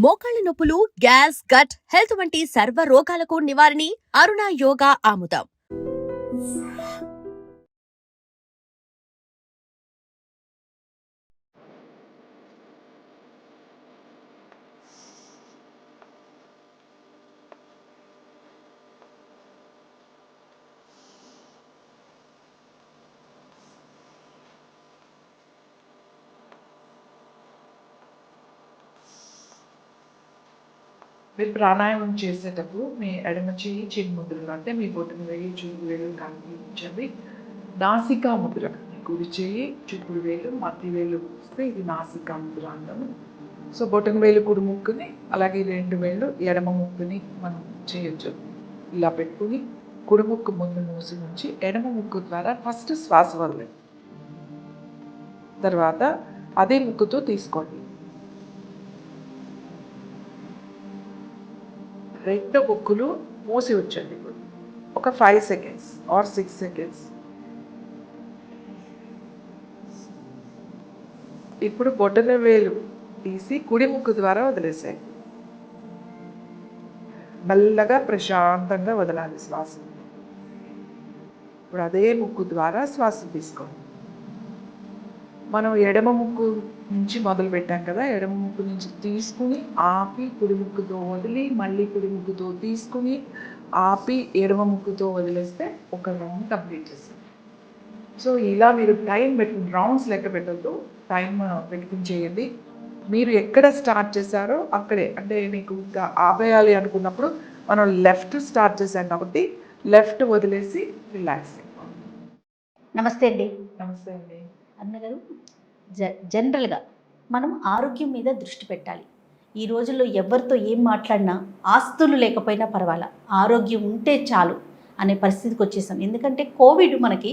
మోకాళ్ళ నొప్పులు, gas, gut health వంటి సర్వ రోగాలకు నివారణి అరుణ యోగా ఆముదం. మీరు ప్రాణాయామం చేసేటప్పుడు మీ ఎడమ చెయ్యి చిన్న ముద్రలు అంటే మీ బొట్టన వేలు చూపుడు వేలు కనిపించండి. నాసికా ముద్ర, కుడి చెయ్యి చూపుడు వేలు మధ్య వేలు వస్తే ఇది నాసికా ముద్ర అంటాము. సో బొట్టన వేలు కుడి ముక్కుని, అలాగే 2 వేళ్ళు ఎడమ ముక్కుని మనం చేయొచ్చు. ఇలా పెట్టుకుని కుడి ముక్కు ముందు మూసి ఉంచి ఎడమ ముక్కు ద్వారా ఫస్ట్ శ్వాస వదలండి. తర్వాత అదే ముక్కుతో తీసుకోండి. 2 ముక్కులు మూసి ఉంచండి. ఇప్పుడు ఒక 5 సెకండ్స్ ఆర్ 6 సెకండ్స్. ఇప్పుడు బొటన వేలు తీసి కుడి ముక్కు ద్వారా వదిలేసాయి. మెల్లగా ప్రశాంతంగా వదలాలి శ్వాస. ఇప్పుడు అదే ముక్కు ద్వారా శ్వాస తీసుకోండి. మనం ఎడమ ముక్కు నుంచి మొదలు పెట్టాం కదా, ఎడమ ముక్కు నుంచి తీసుకుని ఆపి కుడి ముక్కుతో వదిలి మళ్ళీ కుడి ముక్కుతో తీసుకుని ఆపి ఎడమ ముక్కుతో వదిలేస్తే ఒక రౌండ్ కంప్లీట్ చేస్తాం. సో ఇలా మీరు టైం రౌండ్స్ లెక్క పెట్టద్దు, టైం పెట్టుకుని చేయండి. మీరు ఎక్కడ స్టార్ట్ చేశారో అక్కడే, అంటే మీకు ఇంకా ఆపేయాలి అనుకున్నప్పుడు మనం లెఫ్ట్ స్టార్ట్ చేశాం కాబట్టి లెఫ్ట్ వదిలేసి రిలాక్స్ అయిపోండి. నమస్తే అండి. నమస్తే అండి. అన్నగారు, జనరల్గా మనం ఆరోగ్యం మీద దృష్టి పెట్టాలి. ఈ రోజుల్లో ఎవరితో ఏం మాట్లాడినా ఆస్తులు లేకపోయినా పర్వాలా, ఆరోగ్యం ఉంటే చాలు అనే పరిస్థితికి వచ్చేసాం. ఎందుకంటే కోవిడ్ మనకి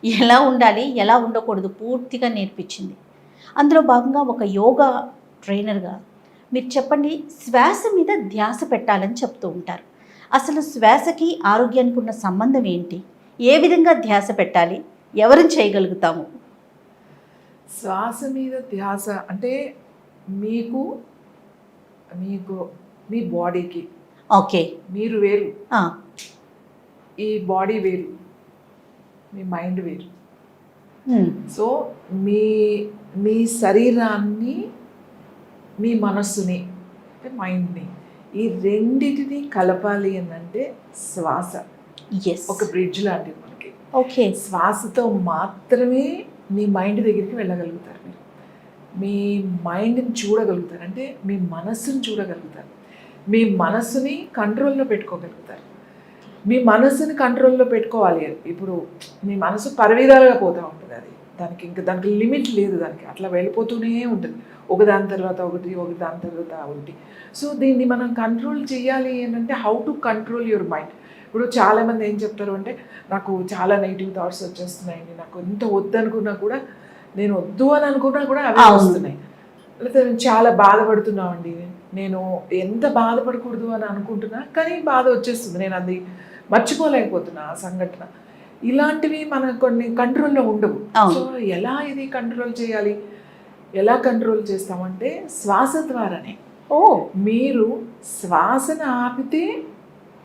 ఎలా ఉండాలి ఎలా ఉండకూడదు పూర్తిగా నేర్పించింది. అందులో భాగంగా ఒక యోగా ట్రైనర్గా మీరు చెప్పండి, శ్వాస మీద ధ్యాస పెట్టాలని చెప్తూ ఉంటారు. అసలు శ్వాసకి ఆరోగ్యానికి ఉన్న సంబంధం ఏంటి? ఏ విధంగా ధ్యాస పెట్టాలి? ఎవరిని చేయగలుగుతాము? శ్వాస మీద ధ్యాస అంటే మీకు మీకు మీ బాడీకి, ఓకే, మీరు వేరు, ఈ బాడీ వేరు, మీ మైండ్ వేరు. సో మీ మీ శరీరాన్ని, మీ మనస్సుని అంటే మైండ్ని, ఈ రెండిటిని కలపాలి అని అంటే శ్వాస ఒక బ్రిడ్జ్ లాంటిది మనకి. ఓకే, శ్వాసతో మాత్రమే మీ మైండ్ దగ్గరికి వెళ్ళగలుగుతారు. మీరు మీ మైండ్ని చూడగలుగుతారు, అంటే మీ మనస్సుని చూడగలుగుతారు, మీ మనస్సుని కంట్రోల్లో పెట్టుకోగలుగుతారు. మీ మనస్సుని కంట్రోల్లో పెట్టుకోవాలి. ఇప్పుడు మీ మనసు పరివిధాలుగా పోతూ ఉంటుంది, అది దానికి లిమిట్ లేదు, దానికి అట్లా వెళ్ళిపోతూనే ఉంటుంది, ఒకదాని తర్వాత ఒకటి, ఒకదాని తర్వాత ఒకటి. సో దీన్ని మనం కంట్రోల్ చేయాలి అంటే how to control your mind. ఇప్పుడు చాలామంది ఏం చెప్తారు అంటే, నాకు చాలా నెగిటివ్ థాట్స్ వచ్చేస్తున్నాయండి, నాకు ఎంత వద్దనుకున్నా కూడా, నేను వద్దు అని అనుకున్నా కూడా అవే వస్తున్నాయి, లేకపోతే నేను చాలా బాధపడుతున్నామండి, నేను ఎంత బాధపడకూడదు అని అనుకుంటున్నా కానీ బాధ వచ్చేస్తుంది, నేను అది మర్చిపోలేకపోతున్నా ఆ సంఘటన. ఇలాంటివి మనకు కొన్ని కంట్రోల్లో ఉండవు. సో ఎలా ఇది కంట్రోల్ చేయాలి? ఎలా కంట్రోల్ చేస్తామంటే శ్వాస ద్వారానే. మీరు శ్వాసను ఆపితే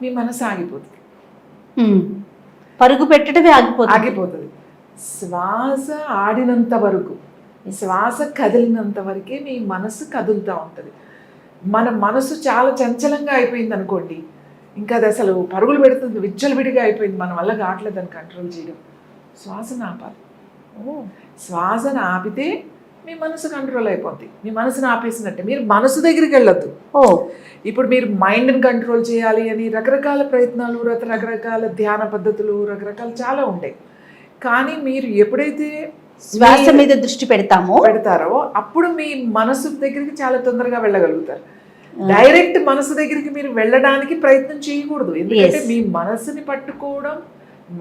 మీ మనసు ఆగిపోతుంది, పరుగు పెట్టడమే ఆగిపోతుంది. శ్వాస ఆడినంత వరకు, శ్వాస కదిలినంత వరకే మీ మనసు కదులుతూ ఉంటుంది. మన మనసు చాలా చంచలంగా అయిపోయింది అనుకోండి, ఇంకా అది అసలు పరుగులు పెడుతుంది, విచ్చలవిడిగా అయిపోయింది, మన వల్ల కావట్లేదు దాన్ని కంట్రోల్ చేయడం. శ్వాసను ఆపాలి. శ్వాసను ఆపితే మీ మనసు కంట్రోల్ అయిపోద్ది. మీ మనసును ఆపేసినట్టే. మీరు మనసు దగ్గరికి వెళ్ళొద్దు. ఇప్పుడు మీరు మైండ్ని కంట్రోల్ చేయాలి అని రకరకాల ప్రయత్నాలు, రకరకాల ధ్యాన పద్ధతులు, రకరకాల చాలా ఉంటాయి. కానీ మీరు ఎప్పుడైతే శ్వాస మీద దృష్టి పెడతారో అప్పుడు మీ మనసు దగ్గరికి చాలా తొందరగా వెళ్ళగలుగుతారు. డైరెక్ట్ మనసు దగ్గరికి మీరు వెళ్ళడానికి ప్రయత్నం చేయకూడదు, ఎందుకంటే మీ మనసుని పట్టుకోవడం,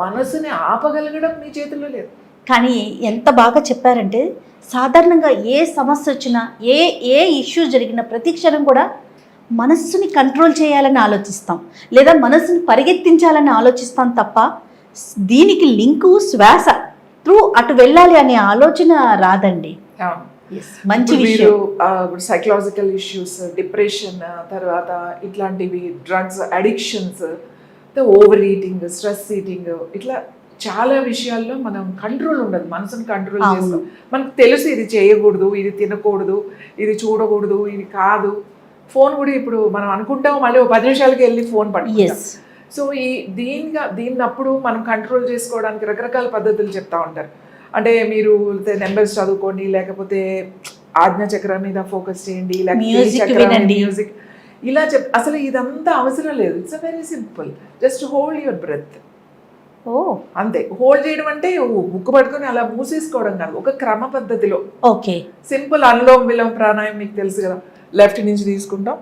మనసుని ఆపగలగడం మీ చేతుల్లో లేదు. కానీ ఎంత బాగా చెప్పారంటే, సాధారణంగా ఏ సమస్య వచ్చినా, ఏ ఇష్యూ జరిగిన ప్రతి క్షణం కూడా మనస్సుని కంట్రోల్ చేయాలని ఆలోచిస్తాం, లేదా మనస్సుని పరిగెత్తించాలని ఆలోచిస్తాం తప్ప దీనికి లింకు శ్వాస త్రూ అటు వెళ్ళాలి అనే ఆలోచన రాదండి. మంచి ఇప్పుడు మీరు విషయం. సైకలాజికల్ ఇష్యూస్, డిప్రెషన్, తర్వాత ఇట్లాంటివి drugs addictions, over eating, stress eating, ఇట్లా చాలా విషయాల్లో మనం కంట్రోల్ ఉండదు, మనసుని కంట్రోల్ అవును. చేస్తాం. మనకు తెలుసు ఇది చేయకూడదు, ఇది తినకూడదు, ఇది చూడకూడదు, ఇది కాదు. ఫోన్ కూడా ఇప్పుడు మనం అనుకుంటాం, మళ్ళీ 10 నిమిషాలకి వెళ్ళి ఫోన్ పట్టుకుంటాం. ఎస్. సో దీన్నప్పుడు మనం కంట్రోల్ చేసుకోవడానికి రకరకాల పద్ధతులు చెప్తా ఉంటారు. అంటే మీరు నెంబర్స్ చదువుకోండి, లేకపోతే ఆజ్ఞ చక్రం మీద ఫోకస్ చేయండి, Music వినండి. మ్యూజిక్, ఇలా అసలు ఇదంతా అవసరం లేదు. It's very simple. Just hold your breath. ఓ అంతే. హోల్డ్ చేయడం అంటే ముక్కు పట్టుకొని అలా మూసేసుకోవడం కాదు, ఒక క్రమ పద్ధతిలో. ఓకే. సింపుల్ అనులోమ విలోమ ప్రాణాయామం మీకు తెలుసు కదా. లెఫ్ట్ నుంచి తీసుకుంటాం,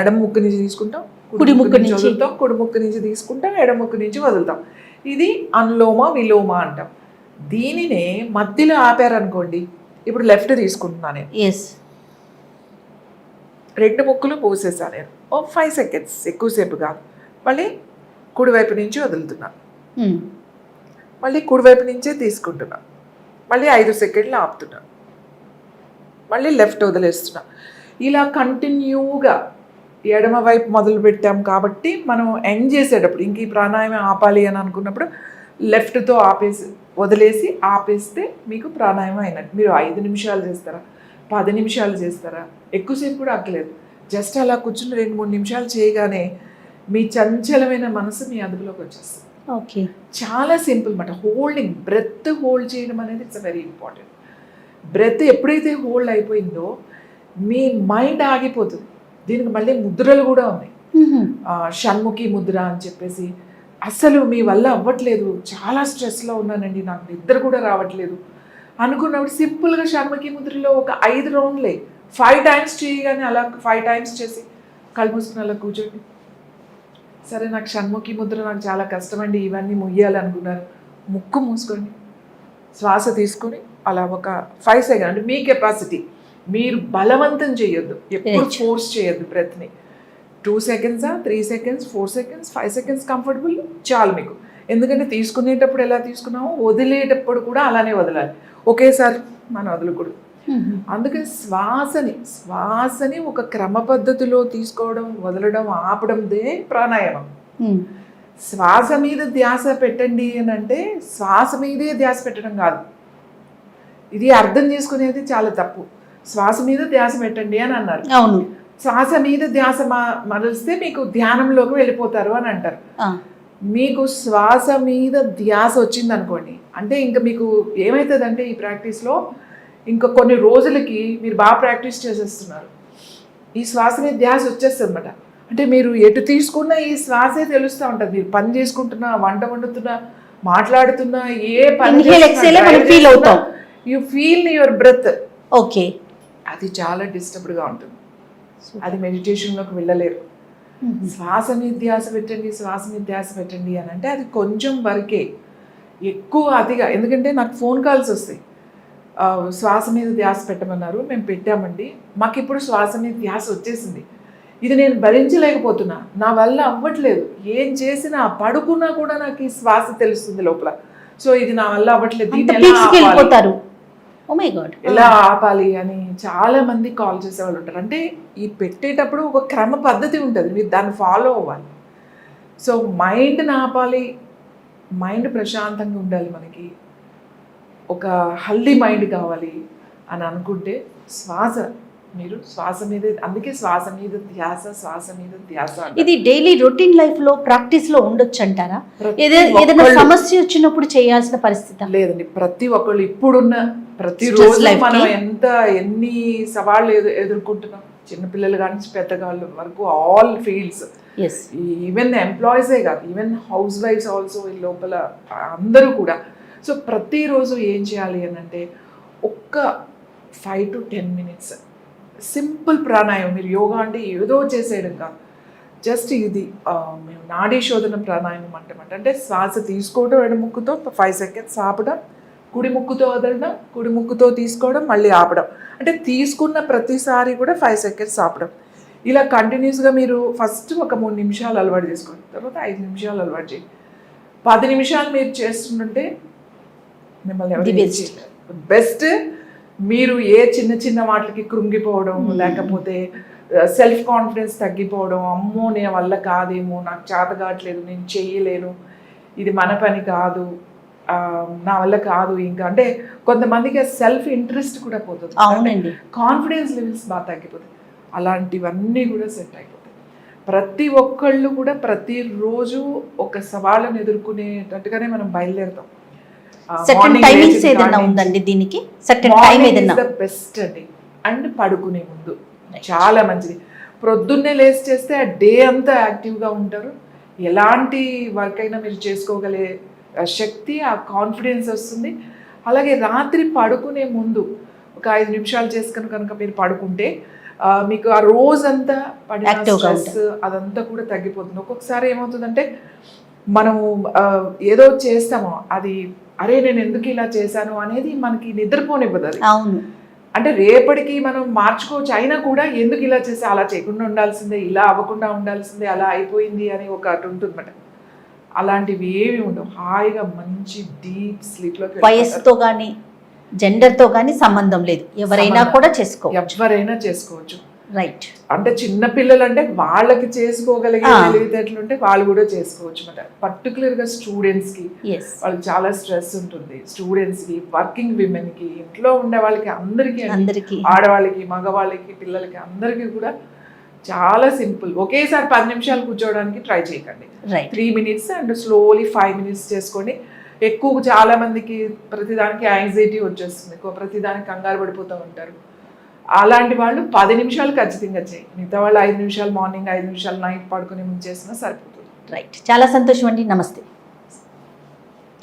ఎడమ ముక్కు నుంచి తీసుకుంటాం, కుడి ముక్కు నుంచి వదులుతాం, కుడి ముక్కు నుంచి తీసుకుంటాం, ఎడమ ముక్కు నుంచి వదులుతాం. ఇది అనులోమ విలోమ అంటాం. దీనినే మధ్యలో ఆపారనుకోండి, ఇప్పుడు లెఫ్ట్ తీసుకుంటున్నా నేను, ఎస్. 2 ముక్కులు మూసేసా నేను, 5 సెకండ్స్, ఎక్కువసేపు కాదు. మళ్ళీ కుడివైపు నుంచి వదులుతున్నా, మళ్ళీ కుడివైపు నుంచే తీసుకుంటున్నా, మళ్ళీ 5 సెకండ్లు ఆపుతున్నా, మళ్ళీ లెఫ్ట్ వదిలేస్తున్నా. ఇలా కంటిన్యూగా ఎడమ వైపు మొదలు పెట్టాం కాబట్టి మనం ఎండ్ చేసేటప్పుడు ఇంక ఈ ప్రాణాయామం ఆపాలి అని అనుకున్నప్పుడు లెఫ్ట్తో వదిలేసి ఆపేస్తే మీకు ప్రాణాయామం అయినట్టు. మీరు 5 నిమిషాలు చేస్తారా, 10 నిమిషాలు చేస్తారా, ఎక్కువసేపు కూడా అక్కలేదు. జస్ట్ అలా కూర్చుని 2-3 నిమిషాలు చేయగానే మీ చంచలమైన మనసు మీ అదుపులోకి వచ్చేస్తుంది. ఓకే. చాలా సింపుల్ మాట. హోల్డింగ్, బ్రెత్ హోల్డ్ చేయడం అనేది ఇట్స్ వెరీ ఇంపార్టెంట్. బ్రెత్ ఎప్పుడైతే హోల్డ్ అయిపోయిందో మీ మైండ్ ఆగిపోతుంది. దీనికి మళ్ళీ ముద్రలు కూడా ఉన్నాయి. షణ్ముఖి ముద్ర అని చెప్పేసి, అసలు మీ వల్ల అవ్వట్లేదు, చాలా స్ట్రెస్లో ఉన్నానండి, నాకు నిద్ర కూడా రావట్లేదు అనుకున్నప్పుడు సింపుల్గా షణ్ముఖి ముద్రలో ఒక 5 రౌండ్లే 5 టైమ్స్ చేయగానే అలా 5 టైమ్స్ చేసి కళ్ళు మూసుకుని అలా కూర్చోండి. సరే, నాకు షణ్ముఖి ముద్ర నాకు చాలా కష్టమండి, ఇవన్నీ ముయ్యాలనుకున్నారు, ముక్కు మూసుకోండి, శ్వాస తీసుకొని అలా ఒక 5 సెకండ్, అంటే మీ కెపాసిటీ, మీరు బలవంతం చేయొద్దు, ఎప్పుడు ఫోర్స్ చేయొద్దు బ్రెత్ని. 2 సెకండ్సా, 3 సెకండ్స్, 4 సెకండ్స్, 5 సెకండ్స్ కంఫర్టబుల్ చాలు మీకు. ఎందుకంటే తీసుకునేటప్పుడు ఎలా తీసుకున్నామో వదిలేటప్పుడు కూడా అలానే వదలాలి, ఒకేసారి మనం వదలకూడదు. అందుకని శ్వాసని ఒక క్రమ పద్ధతిలో తీసుకోవడం, వదలడం, ఆపడందే ప్రాణాయామం. శ్వాస మీద ధ్యాస పెట్టండి అని అంటే శ్వాస మీదే ధ్యాస పెట్టడం కాదు, ఇది అర్థం చేసుకునేది చాలా తప్పు. శ్వాస మీద ధ్యాస పెట్టండి అని అన్నారు. అవును. శ్వాస మీద ధ్యాస మరలిస్తే మీకు ధ్యానంలోకి వెళ్ళిపోతారు అని అంటారు. మీకు శ్వాస మీద ధ్యాస వచ్చింది అనుకోండి, అంటే ఇంకా మీకు ఏమవుతుందంటే ఈ ప్రాక్టీస్లో ఇంకా కొన్ని రోజులకి మీరు బాగా ప్రాక్టీస్ చేసేస్తున్నారు, ఈ శ్వాస మీద ధ్యాస వచ్చేస్తుంది అనమాట. అంటే మీరు ఎటు తీసుకున్నా ఈ శ్వాసే తెలుస్తూ ఉంటుంది. మీరు పని చేసుకుంటున్నా, వంట వండుతున్నా, మాట్లాడుతున్నా, ఏ పని you feel your breath. Okay. అది చాలా డిస్టర్బ్డ్గా ఉంటుంది, అది మెడిటేషన్లోకి వెళ్ళలేరు. శ్వాస మీద ధ్యాస పెట్టండి, శ్వాస మీద ధ్యాస పెట్టండి అని అంటే అది కొంచెం వరకే, ఎక్కువ అతిగా. ఎందుకంటే నాకు ఫోన్ కాల్స్ వస్తాయి, శ్వాస మీద ధ్యాస పెట్టమన్నారు, మేము పెట్టామండి, మాకు ఇప్పుడు శ్వాస మీద ధ్యాస వచ్చేసింది, ఇది నేను భరించలేకపోతున్నా, నా వల్ల అవ్వట్లేదు, ఏం చేసినా పడుకున్నా కూడా నాకు ఈ శ్వాస తెలుస్తుంది లోపల, సో ఇది నా వల్ల అవ్వట్లేదు, ఎలా ఆపాలి అని చాలా మంది కాల్ చేసేవాళ్ళు ఉంటారు. అంటే ఈ పెట్టేటప్పుడు ఒక క్రమ పద్ధతి ఉంటుంది, మీరు దాన్ని ఫాలో అవ్వాలి. సో మైండ్ని ఆపాలి, మైండ్ ప్రశాంతంగా ఉండాలి, మనకి ఒక హెల్దీ మైండ్ కావాలి అని అనుకుంటే మీరు శ్వాస మీద, అందుకే శ్వాస మీద ధ్యాస. ఇది డైలీ రొటీన్ లైఫ్ లో ప్రాక్టీస్ లో ఉండొచ్చు అంటారా? ఏదైనా సమస్య వచ్చినప్పుడు చేయాల్సిన పరిస్థితి లేదండి. ప్రతి ఒక్కళ్ళు ఇప్పుడున్న ప్రతిరోజు మనం ఎన్ని సవాళ్ళు ఎదుర్కొంటున్నాం, చిన్నపిల్లలు కానీ పెద్దవాళ్ళ వరకు, ఆల్ ఫీల్డ్స్, ఈవెన్ ఎంప్లాయీసే కాదు, ఈవెన్ హౌస్ వైఫ్స్ ఆల్సో ఈ లోపల అందరూ కూడా. సో ప్రతిరోజు ఏం చేయాలి అని అంటే ఒక్క 5 to 10 minutes సింపుల్ ప్రాణాయామం. మీరు యోగా అంటే ఏదో చేసేయడం కాదు, జస్ట్ ఇది మేము నాడీ శోధన ప్రాణాయామం అంటామంట. అంటే శ్వాస తీసుకోవడం ఎడమ ముక్కుతో 5 సెకండ్స్ ఆపడం, కుడి ముక్కుతో వదలడం, కుడి ముక్కుతో తీసుకోవడం, మళ్ళీ ఆపడం. అంటే తీసుకున్న ప్రతిసారి కూడా 5 సెకండ్స్ ఆపడం. ఇలా కంటిన్యూస్గా మీరు ఫస్ట్ ఒక 3 నిమిషాలు అలవాటు చేసుకోండి, తర్వాత 5 నిమిషాలు అలవాటు చేయండి. 10 నిమిషాలు మీరు చేస్తుంటే మిమ్మల్ని ఎవరు బెస్ట్. మీరు ఏ చిన్న చిన్న వాటికి కృంగిపోవడం, లేకపోతే సెల్ఫ్ కాన్ఫిడెన్స్ తగ్గిపోవడం, అమ్మో నేను వల్ల కాదేమో, నాకు చేత కావట్లేదు, నేను చెయ్యలేను, ఇది మన పని కాదు, నా వల్ల కాదు ఇంకా, అంటే కొంతమందికి సెల్ఫ్ ఇంట్రెస్ట్ కూడా పోతుంది, అవునండి, కాన్ఫిడెన్స్ లెవెల్స్ బాగా తగ్గిపోతాయి. అలాంటివన్నీ కూడా సెట్ అయిపోతాయి. ప్రతి ఒక్కళ్ళు కూడా ప్రతిరోజు ఒక సవాళ్ళను ఎదుర్కొనేటట్టుగానే మనం బయలుదేరుతాం. సర్టెన్ టైమింగ్స్ ఏదైనా ఉందండి దీనికి? సర్టెన్ టైం ఏదైనా బెస్ట్ అండి. అండ్ పడుకునే ముందు చాలా మంచిది. ప్రొద్దున్నే లేచి చేస్తే ఆ డే అంతా యాక్టివ్గా ఉంటారు. ఎలాంటి వర్క్ అయినా మీరు చేసుకోగలే శక్తి, ఆ కాన్ఫిడెన్స్ వస్తుంది. అలాగే రాత్రి పడుకునే ముందు ఒక 5 నిమిషాలు చేసుకుని కనుక మీరు పడుకుంటే మీకు ఆ రోజంతా పడిన స్ట్రెస్ అదంతా కూడా తగ్గిపోతుంది. ఒక్కొక్కసారి ఏమవుతుందంటే మనము ఏదో చేస్తామో అది అరే నేను ఎందుకు ఇలా చేశాను అనేది మనకి నిద్రపోనివ్వదు. అది అవును, అంటే రేపటికి మనం మార్చుకోవచ్చు, అయినా కూడా ఎందుకు ఇలా చేస్తే, అలా చేయకుండా ఉండాల్సిందే, ఇలా అవ్వకుండా ఉండాల్సిందే, అలా అయిపోయింది అని ఒకటి ఉంటుందన్నమాట. అలాంటివి ఏమి ఉండవు. హాయిగా మంచి డీప్ స్లీప్లోకి. వయసుతో కానీ జెండర్తో కానీ సంబంధం లేదు, ఎవరైనా కూడా చేసుకోవచ్చు. ఎవరైనా చేసుకోవచ్చు. రైట్. అంటే చిన్న పిల్లలు అంటే వాళ్ళకి చేసుకోగలిగే తెలివితేటలు ఉంటే వాళ్ళు కూడా చేసుకోవచ్చు అన్నమాట. పర్టికులర్గా స్టూడెంట్స్కి వాళ్ళకి చాలా స్ట్రెస్ ఉంటుంది. స్టూడెంట్స్కి, వర్కింగ్ విమెన్కి, ఇంట్లో ఉండే వాళ్ళకి, అందరికీ, ఆడవాళ్ళకి, మగవాళ్ళకి, పిల్లలకి, అందరికీ కూడా చాలా సింపుల్. ఒకేసారి 10 నిమిషాలు కూర్చోవడానికి ట్రై చేయకండి. 3 minutes అండ్ స్లోలీ 5 minutes చేసుకోండి. ఎక్కువ చాలా మందికి ప్రతిదానికి యాంగ్జైటీ వచ్చేస్తుంది, ప్రతిదానికి కంగారు పడిపోతూ ఉంటారు. అలాంటి వాళ్ళు 10 నిమిషాలు ఖచ్చితంగా చేయండి. మిగతా వాళ్ళు 5 నిమిషాలు మార్నింగ్, 5 నిమిషాలు నైట్ పడుకునే ముందు చేసినా సరిపోతుంది. రైట్. చాలా సంతోషం అండి. నమస్తే.